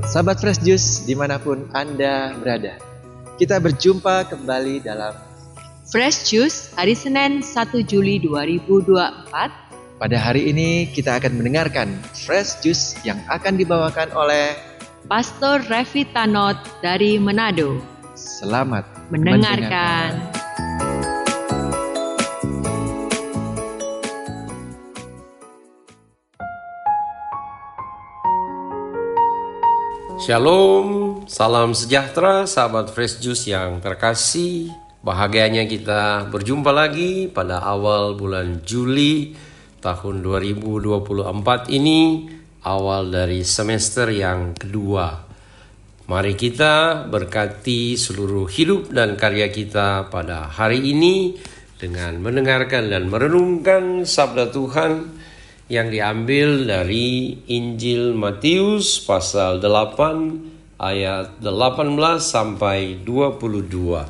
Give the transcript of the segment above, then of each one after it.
Sahabat Fresh Juice dimanapun Anda berada, kita berjumpa kembali dalam Fresh Juice hari Senin 1 Juli 2024. Pada hari ini kita akan mendengarkan Fresh Juice yang akan dibawakan oleh Pastor Revi Tanot dari Manado. Selamat mendengarkan. Shalom, salam sejahtera sahabat Fresh Juice yang terkasih. Bahagianya kita berjumpa lagi pada awal bulan Juli tahun 2024 ini, awal dari semester yang kedua. Mari kita berkati seluruh hidup dan karya kita pada hari ini dengan mendengarkan dan merenungkan sabda Tuhan yang diambil dari Injil Matius pasal 8 ayat 18 sampai 22.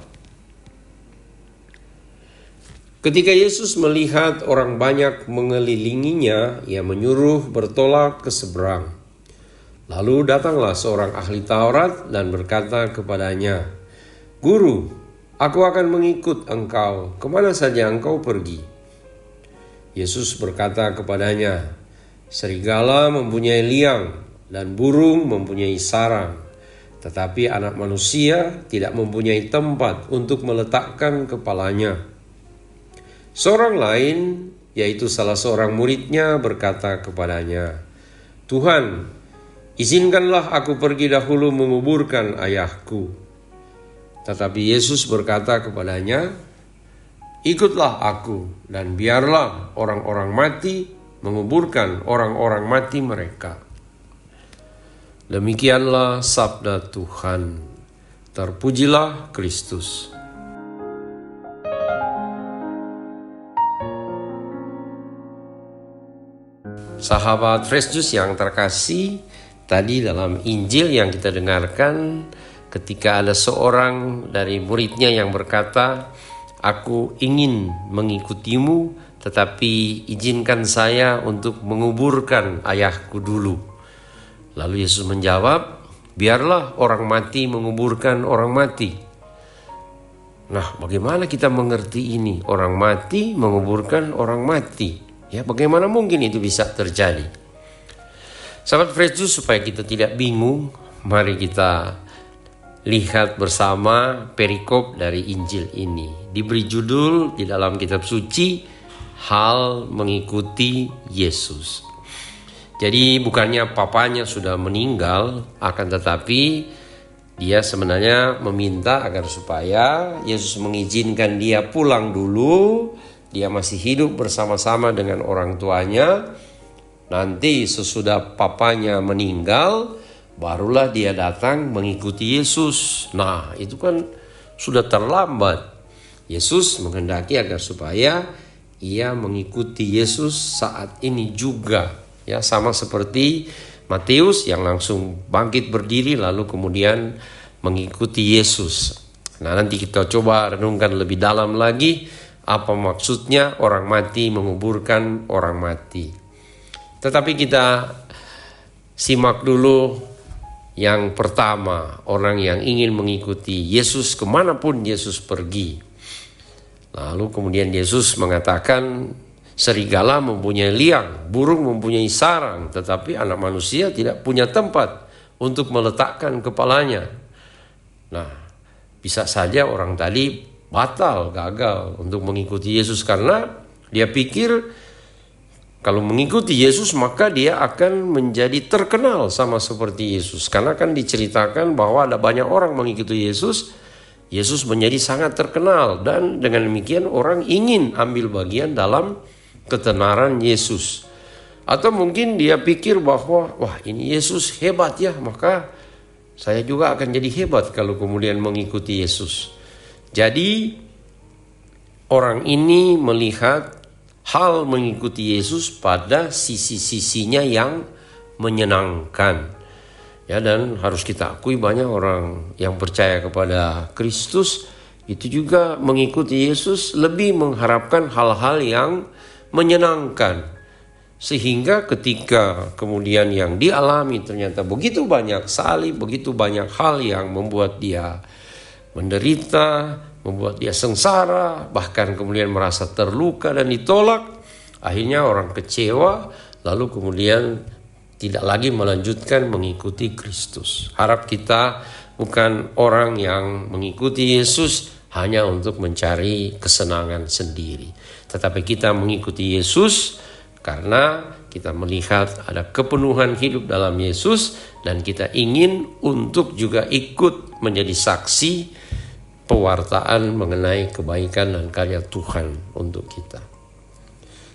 Ketika Yesus melihat orang banyak mengelilinginya, ia menyuruh bertolak ke seberang. Lalu datanglah seorang ahli Taurat dan berkata kepadanya, "Guru, aku akan mengikut engkau kemana saja engkau pergi." Yesus berkata kepadanya, "Serigala mempunyai liang dan burung mempunyai sarang, tetapi anak manusia tidak mempunyai tempat untuk meletakkan kepalanya." Seorang lain, yaitu salah seorang muridnya, berkata kepadanya, "Tuhan, izinkanlah aku pergi dahulu menguburkan ayahku." Tetapi Yesus berkata kepadanya, "Ikutlah aku dan biarlah orang-orang mati menguburkan orang-orang mati mereka." Demikianlah sabda Tuhan. Terpujilah Kristus. Sahabat Fresh Juice yang terkasih, tadi dalam Injil yang kita dengarkan, ketika ada seorang dari muridnya yang berkata, "Aku ingin mengikutimu, tetapi izinkan saya untuk menguburkan ayahku dulu." Lalu Yesus menjawab, "Biarlah orang mati menguburkan orang mati." Nah, bagaimana kita mengerti ini? Orang mati menguburkan orang mati. Ya, bagaimana mungkin itu bisa terjadi? Sahabat Fresh Juice, supaya kita tidak bingung, mari kita lihat bersama perikop dari Injil ini. Diberi judul di dalam kitab suci, Hal Mengikuti Yesus. Jadi bukannya papanya sudah meninggal, akan tetapi dia sebenarnya meminta agar supaya Yesus mengizinkan dia pulang dulu. Dia masih hidup bersama-sama dengan orang tuanya. Nanti sesudah papanya meninggal, barulah dia datang mengikuti Yesus. Nah, itu kan sudah terlambat. Yesus menghendaki agar supaya ia mengikuti Yesus saat ini juga. Ya, sama seperti Matius yang langsung bangkit berdiri lalu kemudian mengikuti Yesus. Nah, nanti kita coba renungkan lebih dalam lagi apa maksudnya orang mati menguburkan orang mati. Tetapi kita simak dulu yang pertama, orang yang ingin mengikuti Yesus kemanapun Yesus pergi. Lalu kemudian Yesus mengatakan, serigala mempunyai liang, burung mempunyai sarang, tetapi anak manusia tidak punya tempat untuk meletakkan kepalanya. Nah, bisa saja orang tadi gagal untuk mengikuti Yesus karena dia pikir kalau mengikuti Yesus maka dia akan menjadi terkenal sama seperti Yesus. Karena kan diceritakan bahwa ada banyak orang mengikuti Yesus, Yesus menjadi sangat terkenal dan dengan demikian orang ingin ambil bagian dalam ketenaran Yesus. Atau mungkin dia pikir bahwa wah, ini Yesus hebat ya, maka saya juga akan jadi hebat kalau kemudian mengikuti Yesus. Jadi orang ini melihat hal mengikuti Yesus pada sisi-sisinya yang menyenangkan. Ya, dan harus kita akui banyak orang yang percaya kepada Kristus itu juga mengikuti Yesus lebih mengharapkan hal-hal yang menyenangkan. Sehingga ketika kemudian yang dialami ternyata begitu banyak salib, begitu banyak hal yang membuat dia menderita, membuat dia sengsara, bahkan kemudian merasa terluka dan ditolak. Akhirnya orang kecewa, lalu kemudian tidak lagi melanjutkan mengikuti Kristus. Harap kita bukan orang yang mengikuti Yesus hanya untuk mencari kesenangan sendiri, tetapi kita mengikuti Yesus karena kita melihat ada kepenuhan hidup dalam Yesus dan kita ingin untuk juga ikut menjadi saksi pewartaan mengenai kebaikan dan karya Tuhan untuk kita.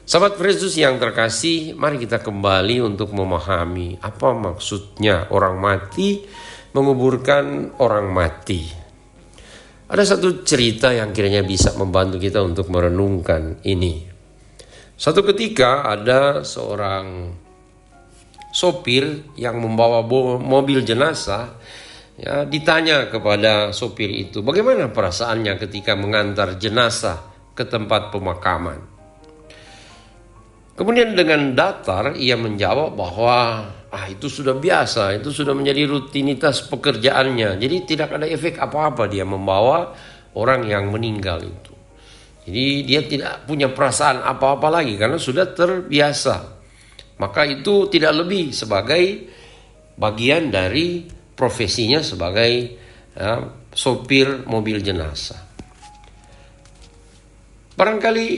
Sahabat Yesus yang terkasih, mari kita kembali untuk memahami apa maksudnya orang mati menguburkan orang mati. Ada satu cerita yang kiranya bisa membantu kita untuk merenungkan ini. Suatu ketika ada seorang sopir yang membawa mobil jenazah, ya, ditanya kepada sopir itu, bagaimana perasaannya ketika mengantar jenazah ke tempat pemakaman. Kemudian dengan datar ia menjawab bahwa itu sudah biasa, itu sudah menjadi rutinitas pekerjaannya. Jadi tidak ada efek apa-apa dia membawa orang yang meninggal itu. Jadi dia tidak punya perasaan apa-apa lagi karena sudah terbiasa. Maka itu tidak lebih sebagai bagian dari profesinya sebagai sopir mobil jenazah. Barangkali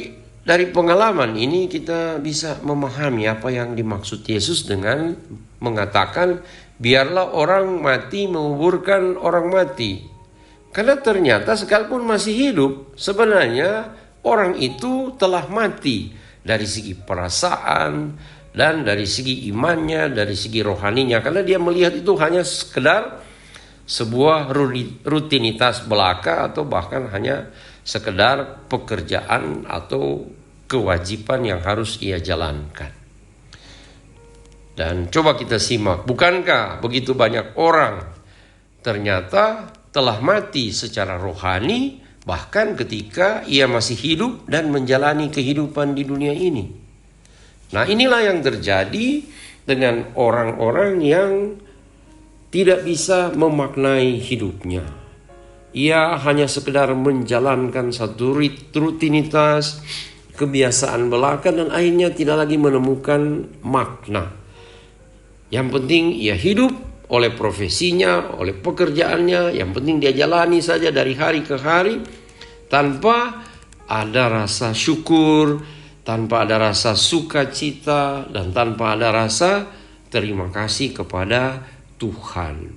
dari pengalaman ini kita bisa memahami apa yang dimaksud Yesus dengan mengatakan biarlah orang mati menguburkan orang mati. Karena ternyata sekalipun masih hidup, sebenarnya orang itu telah mati dari segi perasaan dan dari segi imannya, dari segi rohaninya. Karena dia melihat itu hanya sekedar sebuah rutinitas belaka atau bahkan hanya sekedar pekerjaan atau kewajiban yang harus ia jalankan. Dan coba kita simak, bukankah begitu banyak orang ternyata telah mati secara rohani bahkan ketika ia masih hidup dan menjalani kehidupan di dunia ini. Nah, inilah yang terjadi dengan orang-orang yang tidak bisa memaknai hidupnya. Ia hanya sekedar menjalankan satu rutinitas, kebiasaan belaka dan akhirnya tidak lagi menemukan makna. Yang penting ia hidup oleh profesinya, oleh pekerjaannya, yang penting dia jalani saja dari hari ke hari tanpa ada rasa syukur, tanpa ada rasa sukacita, dan tanpa ada rasa terima kasih kepada Tuhan.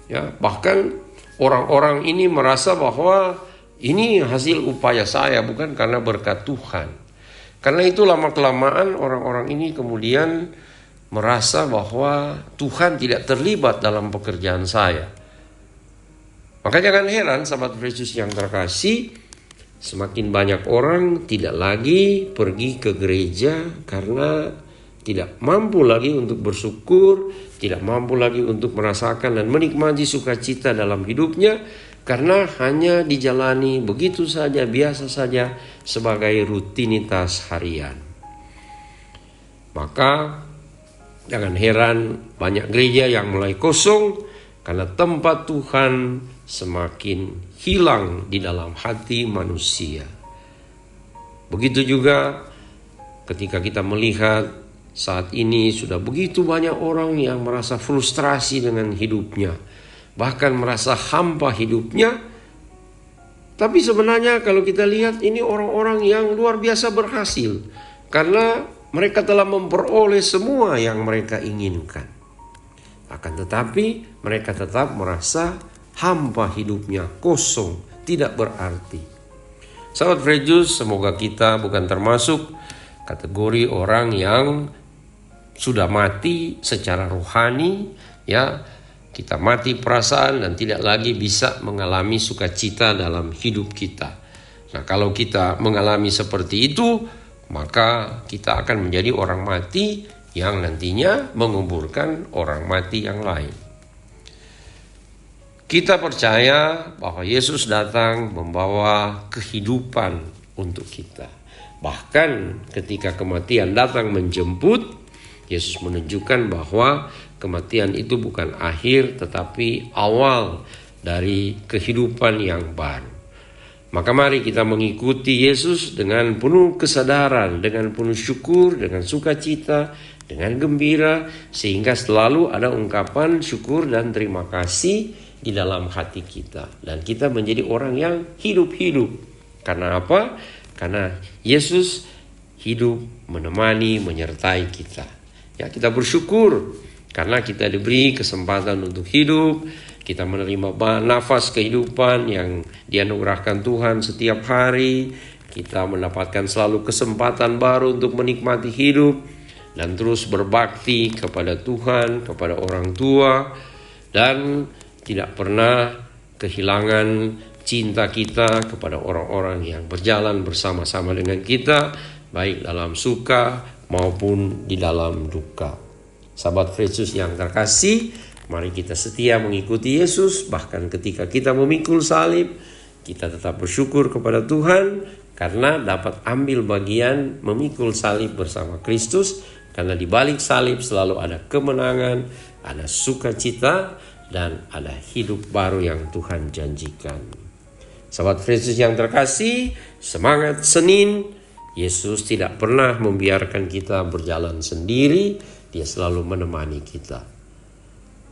Ya, bahkan orang-orang ini merasa bahwa ini hasil upaya saya, bukan karena berkat Tuhan. Karena itu lama-kelamaan orang-orang ini kemudian merasa bahwa Tuhan tidak terlibat dalam pekerjaan saya. Maka jangan heran sahabat Yesus yang terkasih, semakin banyak orang tidak lagi pergi ke gereja karena tidak mampu lagi untuk bersyukur, tidak mampu lagi untuk merasakan dan menikmati sukacita dalam hidupnya karena hanya dijalani begitu saja, biasa saja sebagai rutinitas harian. Maka jangan heran banyak gereja yang mulai kosong karena tempat Tuhan semakin hilang di dalam hati manusia. Begitu juga ketika kita melihat saat ini sudah begitu banyak orang yang merasa frustrasi dengan hidupnya, bahkan merasa hampa hidupnya. Tapi sebenarnya kalau kita lihat ini orang-orang yang luar biasa berhasil karena mereka telah memperoleh semua yang mereka inginkan. Akan tetapi mereka tetap merasa hampa hidupnya, kosong, tidak berarti. Sahabat Yesus, semoga kita bukan termasuk kategori orang yang sudah mati secara rohani, ya. Kita mati perasaan dan tidak lagi bisa mengalami sukacita dalam hidup kita. Nah, kalau kita mengalami seperti itu, maka kita akan menjadi orang mati yang nantinya menguburkan orang mati yang lain. Kita percaya bahwa Yesus datang membawa kehidupan untuk kita. Bahkan ketika kematian datang menjemput, Yesus menunjukkan bahwa kematian itu bukan akhir tetapi awal dari kehidupan yang baru. Maka mari kita mengikuti Yesus dengan penuh kesadaran, dengan penuh syukur, dengan sukacita, dengan gembira, sehingga selalu ada ungkapan syukur dan terima kasih di dalam hati kita. Dan kita menjadi orang yang hidup-hidup. Karena apa? Karena Yesus hidup, menemani, menyertai kita. Ya, kita bersyukur karena kita diberi kesempatan untuk hidup. Kita menerima nafas kehidupan yang dianugerahkan Tuhan setiap hari. Kita mendapatkan selalu kesempatan baru untuk menikmati hidup dan terus berbakti kepada Tuhan, kepada orang tua, dan tidak pernah kehilangan cinta kita kepada orang-orang yang berjalan bersama-sama dengan kita, baik dalam suka maupun di dalam duka. Sahabat Yesus yang terkasih, mari kita setia mengikuti Yesus. Bahkan ketika kita memikul salib, kita tetap bersyukur kepada Tuhan karena dapat ambil bagian memikul salib bersama Kristus. Karena di balik salib selalu ada kemenangan, ada sukacita, dan ada hidup baru yang Tuhan janjikan. Sahabat Yesus yang terkasih, semangat Senin. Yesus tidak pernah membiarkan kita berjalan sendiri. Dia selalu menemani kita.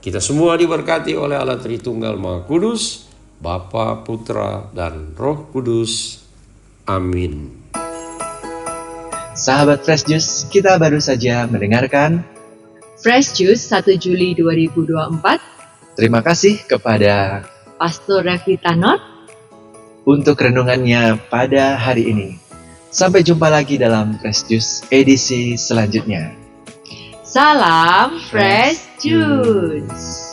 Kita semua diberkati oleh Allah Tritunggal Maha Kudus, Bapa, Putra, dan Roh Kudus. Amin. Sahabat Fresh Juice, kita baru saja mendengarkan Fresh Juice 1 Juli 2024. terima kasih kepada Pastor Revitanot. untuk renungannya pada hari ini. Sampai jumpa lagi dalam Fresh Juice edisi selanjutnya. Salam Fresh Juice.